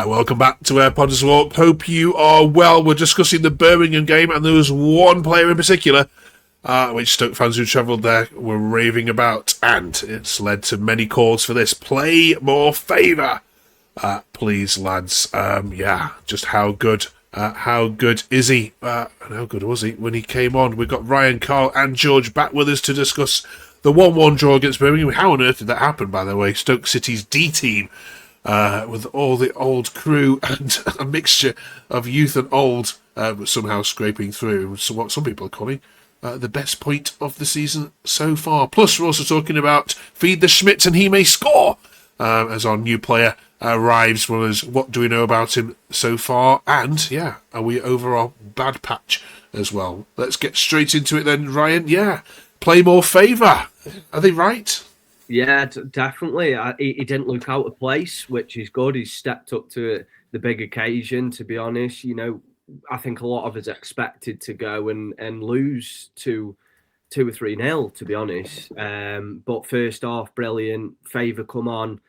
Welcome back to Podders Walk. Hope you are well. We're discussing the Birmingham game, and there was one player in particular which Stoke fans who travelled there were raving about, and it's led to many calls for this. Play more Favour, please, lads. Just how good is he? And how good was he when he came on? We've got Ryan, Carl, and George back with us to discuss the 1-1 draw against Birmingham. How on earth did that happen, by the way? Stoke City's D team. With all the old crew and a mixture of youth and old, but somehow scraping through. So what some people are calling the best point of the season so far. Plus, we're also talking about feed the Schmidt and he may score as our new player arrives. Well, as what do we know about him so far? And are we over our bad patch as well? Let's get straight into it then, Ryan. Play more Favour. Are they right? Yeah, definitely. He didn't look out of place, which is good. He's stepped up to the big occasion, to be honest. You know, I think a lot of us expected to go and lose 2 or 3-0, to be honest. But first off, brilliant. Favour come on,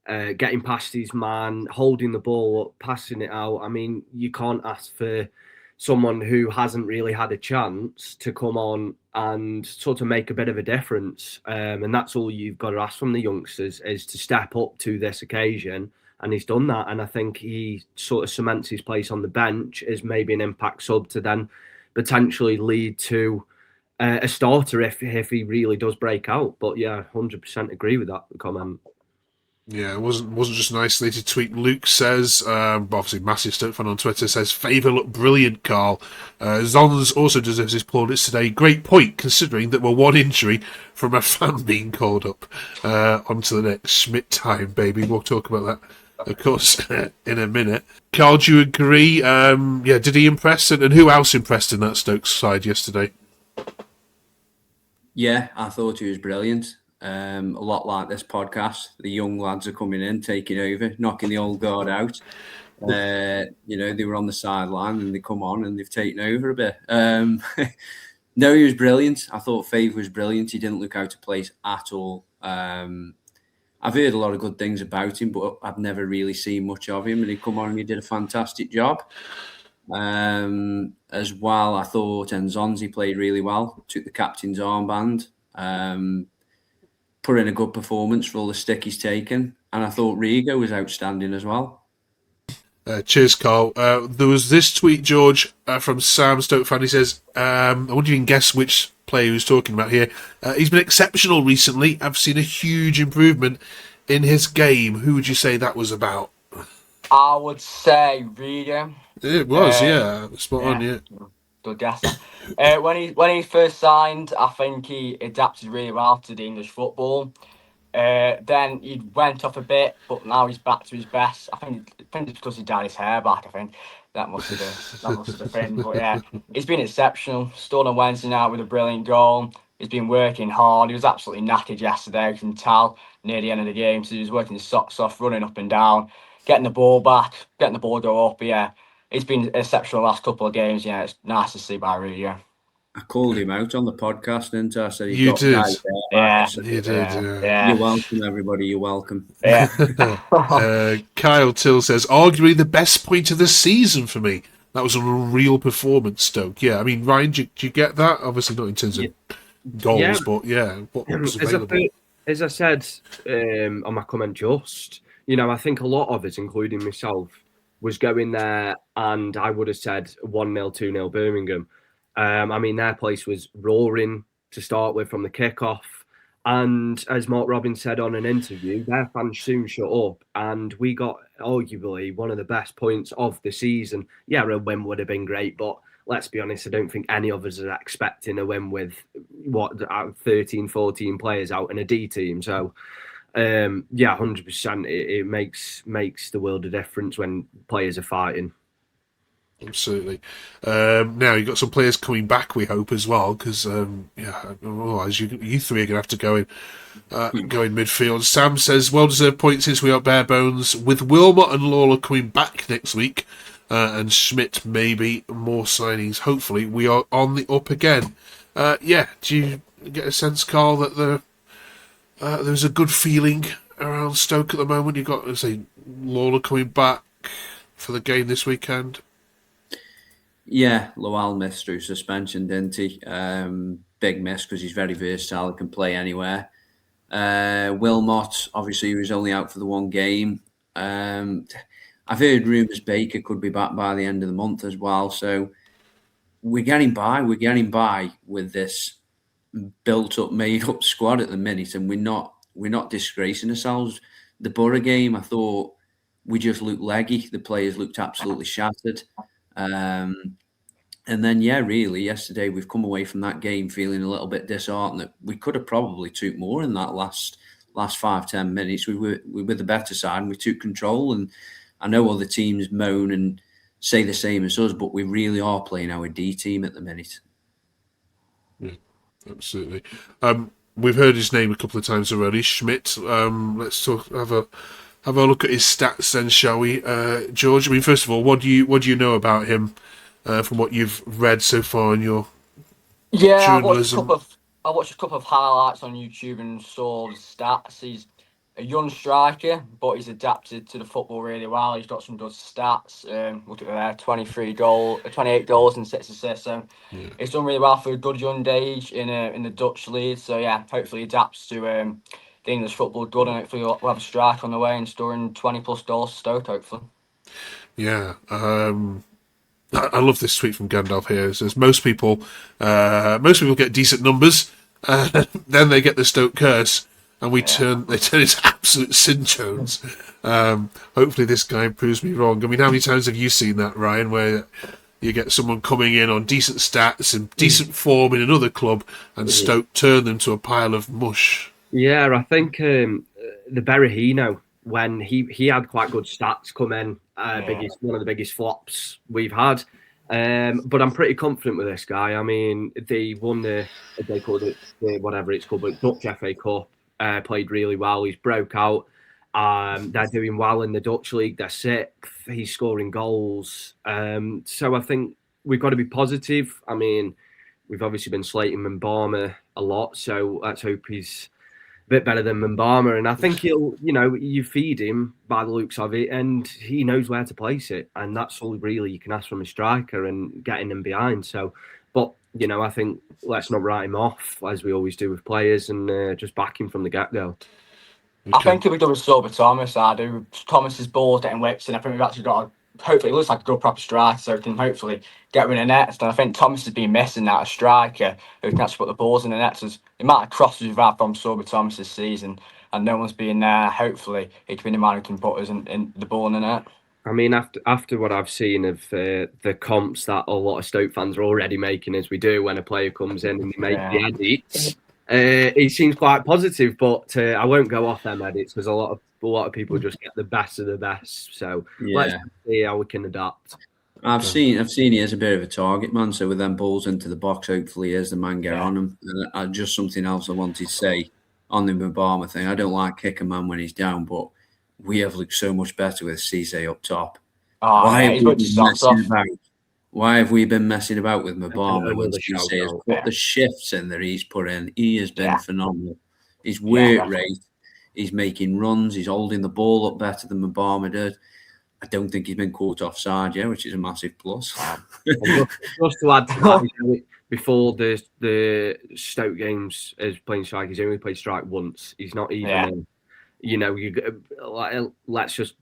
getting past his man, holding the ball up, passing it out. I mean, you can't ask for someone who hasn't really had a chance to come on and sort of make a bit of a difference. And that's all you've got to ask from the youngsters, is to step up to this occasion. And he's done that. And I think he sort of cements his place on the bench as maybe an impact sub to then potentially lead to a starter if he really does break out. But 100% agree with that comment. Yeah, it wasn't just an isolated tweet. Luke says, obviously massive Stoke fan on Twitter, says, Favour looked brilliant, Carl. Zons also deserves his plaudits today. Great point, considering that we're one injury from a fan being called up. Onto the next Schmidt time, baby. We'll talk about that, of course, in a minute. Carl, do you agree? Did he impress? And who else impressed in that Stoke side yesterday? Yeah, I thought he was brilliant. A lot like this podcast, the young lads are coming in, taking over, knocking the old guard out. They were on the sideline and they come on and they've taken over a bit. No, he was brilliant. I thought Favour was brilliant. He didn't look out of place at all. I've heard a lot of good things about him, but I've never really seen much of him. And he come on and he did a fantastic job. As well, I thought Nzonzi played really well. Took the captain's armband. Put in a good performance for all the stick he's taken. And I thought Rigo was outstanding as well. Cheers, Carl. There was this tweet, George, from Sam, Stoke fan. He says, I wonder if you can guess which player he was talking about here. He's been exceptional recently. I've seen a huge improvement in his game. Who would you say that was about? I would say Rigo. It was, spot on, yeah. Good guess. When he first signed, I think he adapted really well to the English football. Then he went off a bit, but now he's back to his best. I think it's because he dyed his hair back. I think that must have been. But he's been exceptional. Stood on Wednesday night with a brilliant goal. He's been working hard. He was absolutely knackered yesterday. You can tell near the end of the game. So he was working his socks off, running up and down, getting the ball back, getting the ball go up. He's been exceptional the last couple of games. Yeah, it's nice to see by Rigo. I called him out on the podcast, didn't I? I said you did. You did. You're welcome, everybody. You're welcome. Yeah. Kyle Till says, arguably the best point of the season for me. That was a real performance, Stoke. Yeah, I mean, Ryan, do you get that? Obviously not in terms of goals, but what was available? As I said on my comment just, I think a lot of us, including myself, was going there and I would have said 1-0, 2-0 Birmingham. Their place was roaring to start with from the kickoff. And as Mark Robbins said on an interview, their fans soon shut up. And we got arguably one of the best points of the season. Yeah, a win would have been great, but let's be honest, I don't think any of us are expecting a win with 13, 14 players out in a D team. So 100%. It makes the world a difference when players are fighting. Absolutely. Now you've got some players coming back, we hope, as well, because otherwise you three are going to have to go in midfield. Sam says, well-deserved point since we are bare bones. With Wilmot and Lawler coming back next week, and Schmidt maybe more signings, hopefully we are on the up again. Do you get a sense, Carl, that there's a good feeling around Stoke at the moment? You've got, say, Lawler coming back, for the game this weekend? Yeah, Lowell missed through suspension, didn't he? Big miss because he's very versatile, can play anywhere. Wilmot, obviously, he was only out for the one game. I've heard rumours Baker could be back by the end of the month as well. So we're getting by. We're getting by with this built-up, made-up squad at the minute, and we're not disgracing ourselves. The Borough game, I thought we just looked leggy. The players looked absolutely shattered. And then, yeah, really, yesterday we've come away from that game feeling a little bit disheartened that we could have probably took more in that last 5-10 minutes. We were the better side and we took control. And I know other teams moan and say the same as us, but we really are playing our D team at the minute. Yeah, absolutely. We've heard his name a couple of times already, Schmidt. Let's have a look at his stats then, shall we, George? I mean, first of all, what do you know about him from what you've read so far in your journalism? I watched a couple of highlights on YouTube and saw the stats. He's a young striker, but he's adapted to the football really well. He's got some good stats. Look at there, 28 goals and 6 assists. So he's done really well for a good young age in the Dutch league. So yeah, hopefully he adapts to the English football good, and hopefully we'll have a strike on the way and scoring 20 plus goals to Stoke, hopefully. Yeah. I love this tweet from Gandalf here. It says most people get decent numbers, then they get the Stoke curse, and they turn into absolute cinchones. Hopefully this guy proves me wrong. I mean, how many times have you seen that, Ryan, where you get someone coming in on decent stats and decent form in another club, and Stoke turn them to a pile of mush? Yeah, I think the Berahino, when he had quite good stats come in, one of the biggest flops we've had. But I'm pretty confident with this guy. I mean, they won they called it whatever it's called, but Dutch FA Cup. Played really well. He's broke out. They're doing well in the Dutch league. They're sixth. He's scoring goals. So I think we've got to be positive. I mean, we've obviously been slating Mbama a lot, so let's hope he's bit better than Mbama, and I think you feed him by the looks of it, and he knows where to place it, and that's all really you can ask from a striker and getting them behind. So, but I think let's not write him off as we always do with players, and just back him from the get-go. Okay. I think if we do with Sober Thomas, I do. Thomas's ball's getting whipped, and I think we've actually got hopefully it looks like a good proper striker, so we can hopefully get rid of nets. And I think Thomas has been missing that, a striker who can actually put the balls in the nets. The amount of crosses we've had from Sober Thomas this season, and no one's been there. Hopefully he can be the man who can put us in the ball in the net. I mean, after what I've seen of the comps that a lot of Stoke fans are already making, as we do when a player comes in and they make the edits, it seems quite positive. But I won't go off them edits because a lot of people just get the best of the best. So let's see how we can adapt. I've seen he is a bit of a target man. So with them balls into the box, hopefully he is the man get on him. And just something else I wanted to say on the Mbama thing. I don't like kicking man when he's down, but we have looked so much better with Cisse up top. Why have we been messing about with Mbama when Cisse has put the shifts in that he's put in? He has been phenomenal. His work rate, he's making runs, he's holding the ball up better than Mbama did. I don't think he's been caught offside yet, which is a massive plus. Just to add to that, before the Stoke games as playing strike, he's only played strike once. He's not even let's just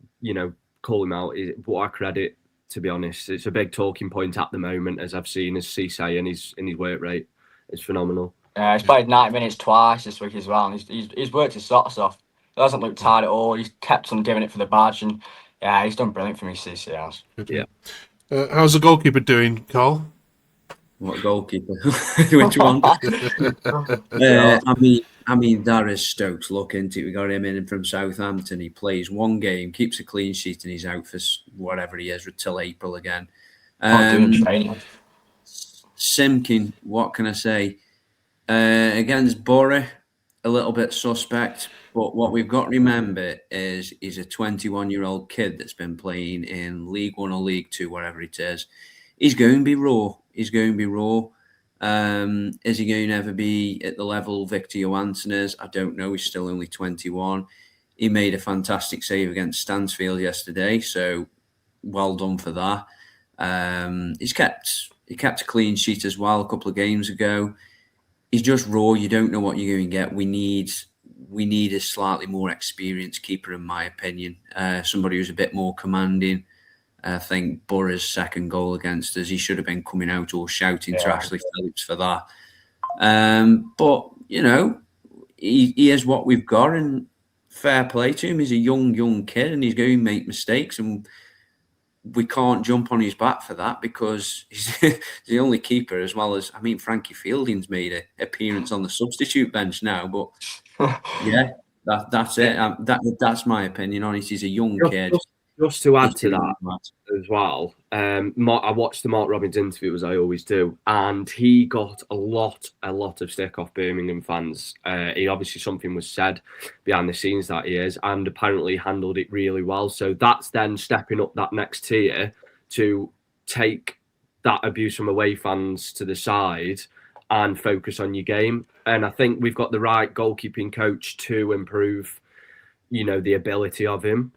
call him out. What I credit, to be honest, it's a big talking point at the moment, as I've seen, as Cisse and his work rate is phenomenal. He's played 90 minutes twice this week as well, and he's worked his socks off. He hasn't looked tired at all. He's kept on giving it for the badge, and he's done brilliant for me, Cisse has. Yeah. How's the goalkeeper doing, Carl? What goalkeeper? Which one? I mean, that is Stoke's look, isn't it? We got him in from Southampton. He plays one game, keeps a clean sheet, and he's out for whatever he is till April again. Simkin, what can I say? Against Borough, a little bit suspect, but what we've got to remember is he's a 21-year-old kid that's been playing in League 1 or League 2, whatever it is. He's going to be raw. Is he going to ever be at the level Victor Johansson is? I don't know. He's still only 21. He made a fantastic save against Stansfield yesterday. So, well done for that. He kept a clean sheet as well a couple of games ago. He's just raw. You don't know what you're going to get. We need a slightly more experienced keeper, in my opinion. Somebody who's a bit more commanding. I think Borough's second goal against us, he should have been coming out or shouting to Ashley Phillips for that. But, you know, he is what we've got, and fair play to him. He's a young kid, and he's going to make mistakes, and we can't jump on his back for that, because he's the only keeper, as well as, I mean, Frankie Fielding's made an appearance on the substitute bench now, but yeah, that's it. That's my opinion on it. He's a young kid. Just to add to that as well, I watched the Mark Robins interview, as I always do, and he got a lot of stick off Birmingham fans. He obviously, something was said behind the scenes that he is, and apparently handled it really well. So that's then stepping up that next tier to take that abuse from away fans to the side and focus on your game. And I think we've got the right goalkeeping coach to improve, you know, the ability of him.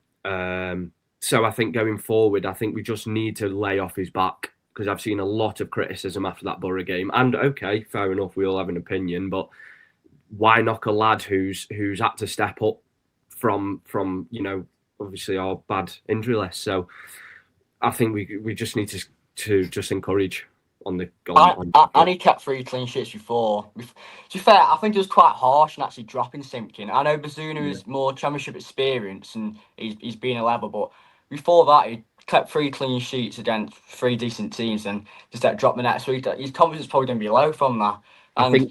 So I think going forward, I think we just need to lay off his back, because I've seen a lot of criticism after that Borough game. And okay, fair enough, we all have an opinion, but why knock a lad who's had to step up from you know, obviously our bad injury list? So I think we just need to just encourage on the goal. And he kept 3 clean sheets before. To be fair, I think it was quite harsh and actually dropping Simpkin. I know Bazunu is more Championship experience and he's been a level, but before that, he kept 3 clean sheets against 3 decent teams, and just that drop the next week. His confidence is probably going to be low from that. And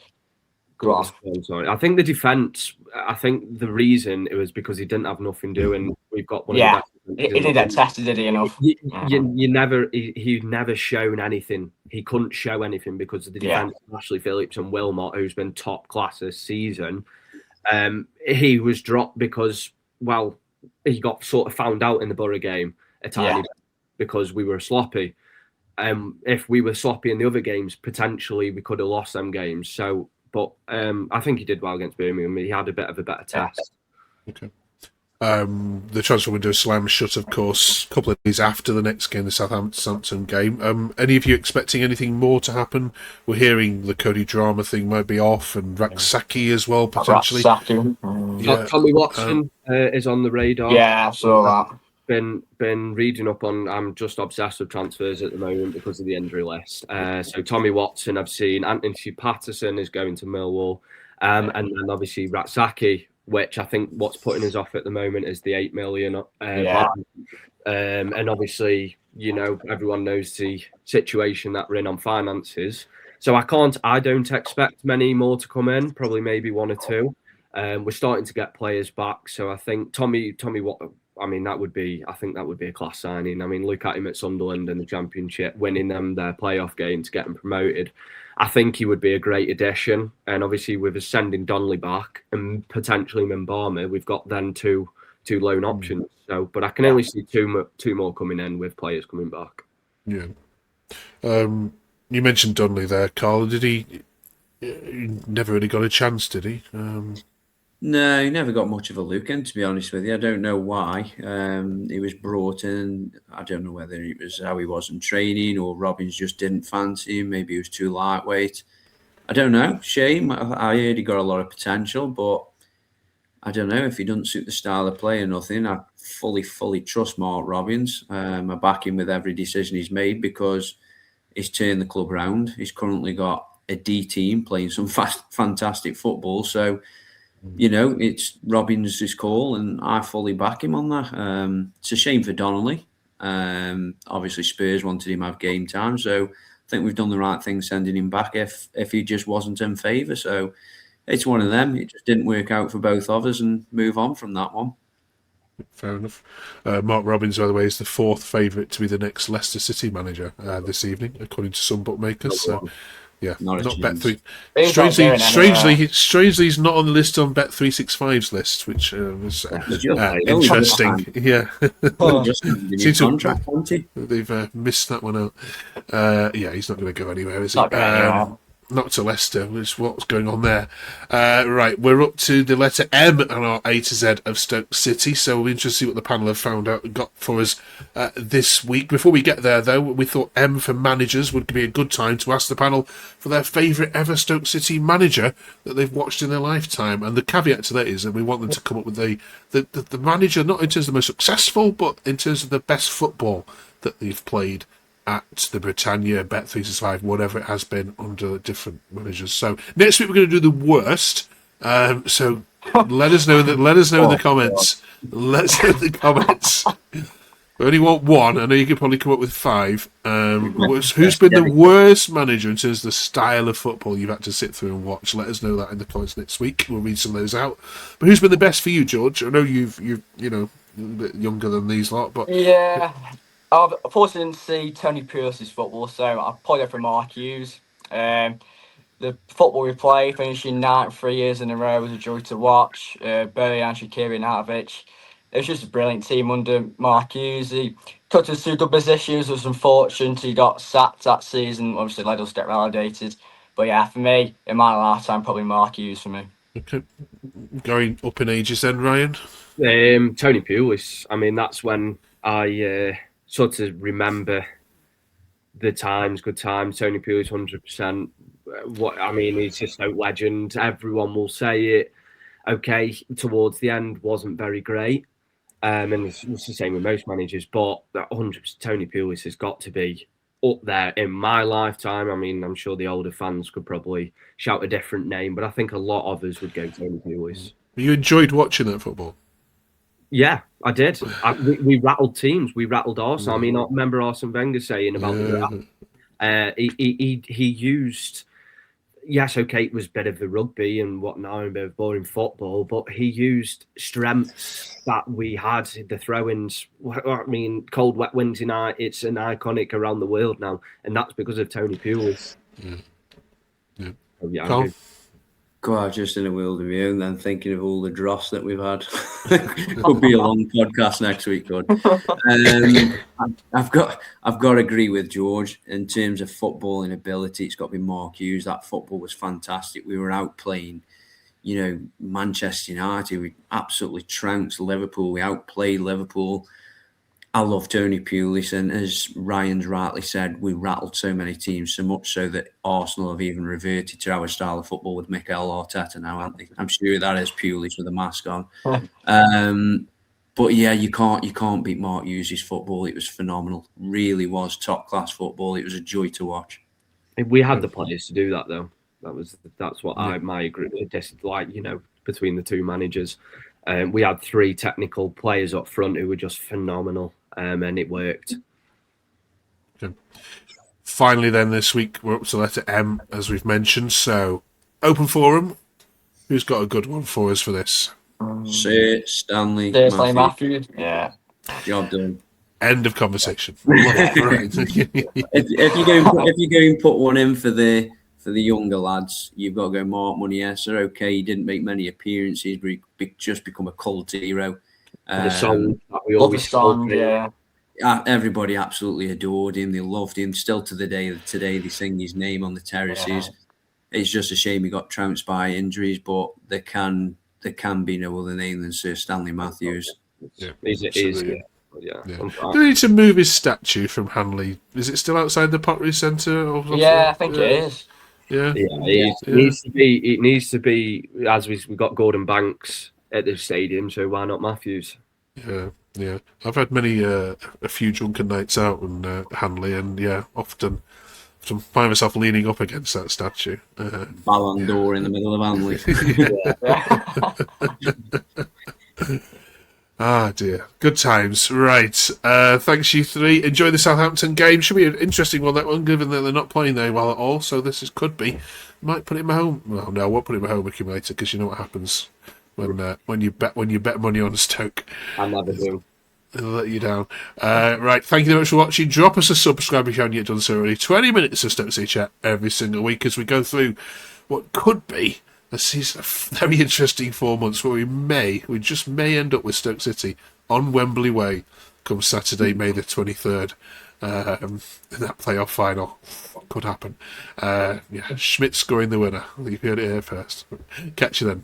I think the defence, I think the reason it was because he didn't have nothing doing. We've got one of the best. He didn't get tested, did he, enough? He'd never shown anything. He couldn't show anything because of the defence of Ashley Phillips and Wilmot, who's been top class this season. He was dropped because, well, he got sort of found out in the Borough game a tiny bit because we were sloppy. If we were sloppy in the other games, potentially we could have lost them games. So, but I think he did well against Birmingham. He had a bit of a better test. Okay. The transfer window slammed shut, of course, a couple of days after the next game, the Southampton game. Any of you expecting anything more to happen? We're hearing the Cody Drama thing might be off, and Raksaki as well, potentially. Tommy Watson is on the radar. Yeah, I saw that. Been reading up on. I'm just obsessed with transfers at the moment because of the injury list. So Tommy Watson, I've seen. Anthony Patterson is going to Millwall, and then obviously Raksaki, which I think what's putting us off at the moment is the 8 million. And obviously, you know, everyone knows the situation that we're in on finances. So I don't expect many more to come in. Probably maybe 1 or 2. We're starting to get players back. So I think Tommy. I mean, that would be a class signing. I mean, look at him at Sunderland in the Championship, winning them their playoff game to get them promoted. I think he would be a great addition. And obviously, with us sending Donnelly back and potentially Mbama, we've got then two loan options. So, but I can only see two more coming in with players coming back. Yeah. You mentioned Donnelly there, Carl. Did he never really got a chance? Did he? No, he never got much of a look in, to be honest with you. I don't know why. He was brought in. I don't know whether it was how he was in training or Robbins just didn't fancy him. Maybe he was too lightweight. I don't know. Shame. I heard he got a lot of potential, but I don't know if he doesn't suit the style of play or nothing. I fully trust Mark Robbins. I back him with every decision he's made because he's turned the club around. He's currently got a D team playing some fantastic football. So, you know, it's Robbins' call, and I fully back him on that. It's a shame for Donnelly. Obviously, Spurs wanted him to have game time, so I think we've done the right thing sending him back if he just wasn't in favour. So it's one of them. It just didn't work out for both of us, and move on from that one. Fair enough. Mark Robbins, by the way, is the 4th favourite to be the next Leicester City manager this evening, according to some bookmakers. So, yeah, not Bet3. Strangely, he's not on the list on Bet365's list, which was interesting. Yeah, they've missed that one out. Yeah, he's not going to go anywhere, is he? not to Leicester, which what's going on there. Right, we're up to the letter M on our A to Z of Stoke City, so we're interested to see what the panel have found out and got for us this week. Before we get there, though, we thought M for managers would be a good time to ask the panel for their favourite ever Stoke City manager that they've watched in their lifetime. And the caveat to that is that we want them to come up with the manager, not in terms of the most successful, but in terms of the best football that they've played at the Britannia, Bet365, whatever it has been under different managers. So next week we're going to do the worst. So let us know in the comments. Let us know in the comments. We only want one. I know you could probably come up with 5. Who's been the worst manager in terms of the style of football you've had to sit through and watch? Let us know that in the comments next week. We'll read some of those out. But who's been the best for you, George? I know you've a bit younger than these lot, but Yeah. I unfortunately didn't see Tony Pulis' football, so I probably go for Mark Hughes. The football we play, finishing 9 3 years in a row, was a joy to watch. Berlian, Shaqiri, Arnautovic. It was just a brilliant team under Mark Hughes. He took us through double issues. It was unfortunate he got sacked that season. Obviously, led us to get relegated. But yeah, for me, in my lifetime, probably Mark Hughes for me. okay. Going up in ages then, Ryan? Tony Pulis. I mean, that's when I sort of remember the times, good times. Tony Pulis, 100%. He's just a legend. Everyone will say it. Okay, towards the end, wasn't very great. And it's the same with most managers, but 100% Tony Pulis has got to be up there in my lifetime. I mean, I'm sure the older fans could probably shout a different name, but I think a lot of us would go Tony Pulis. You enjoyed watching that football? Yeah, I did. We rattled teams. We rattled Arsenal. I mean, I remember Arsene Wenger saying about he used. Yes, okay, it was a bit of the rugby and whatnot, a bit of boring football, but he used strengths that we had, the throw-ins. I mean, cold, wet winds night, it's an iconic around the world now, and that's because of Tony Pulis. Yeah. So, yeah, Carl? God, just in a world of my own, then thinking of all the dross that we've had. Could be a long podcast next week, God. I've got to agree with George in terms of footballing ability. It's got to be Mark Hughes. That football was fantastic. We were outplaying, Manchester United. We absolutely trounced Liverpool. We outplayed Liverpool. I love Tony Pulis, and as Ryan's rightly said, we rattled so many teams, so much so that Arsenal have even reverted to our style of football with Mikel Arteta now, aren't they? I'm sure that is Pulis with a mask on. But yeah, you can't beat Mark Hughes' football. It was phenomenal. Really was top class football. It was a joy to watch. We had the players to do that, though. That's what my group like. Between the two managers, we had 3 technical players up front who were just phenomenal. And it worked. Okay. Finally, then, this week, we're up to letter M, as we've mentioned. So, open forum. Who's got a good one for us for this? Sir Stanley Matthews. Yeah. Job done. End of conversation. Right. if you're going to put one in for the younger lads, you've got to go Mark Muniesa. Okay, he didn't make many appearances, but he just become a cult hero. The song that we always song, yeah. Everybody absolutely adored him. They loved him. Still to the day today, they sing his name on the terraces. Yeah. It's just a shame he got trounced by injuries, but there can be no other name than Sir Stanley Matthews. Yeah, He's yeah. Do they need to move his statue from Hanley? Is it still outside the Pottery Centre? Or something? Yeah, I think it is. Yeah, it needs to be. It needs to be. As we've got Gordon Banks at the stadium, so why not Matthews? Yeah. I've had a few drunken nights out in Hanley, and often find myself leaning up against that statue. Ballon d'Or in the middle of Hanley. Ah, dear. Good times. Right. Thanks, you 3. Enjoy the Southampton game. Should be an interesting one, that one, given that they're not playing very well at all. So could be. Might put it in my home. Well, no, I won't put it in my home accumulator, because you know what happens when you bet money on Stoke. I never do. It'll let you down. Right. Thank you very much for watching. Drop us a subscribe if you haven't yet done so already. 20 minutes of Stoke City chat every single week as we go through what could be a very interesting 4 months where we just may end up with Stoke City on Wembley Way come Saturday, May the 23rd. in that playoff final. What could happen? Yeah, Schmidt scoring the winner. You heard it here first. Catch you then.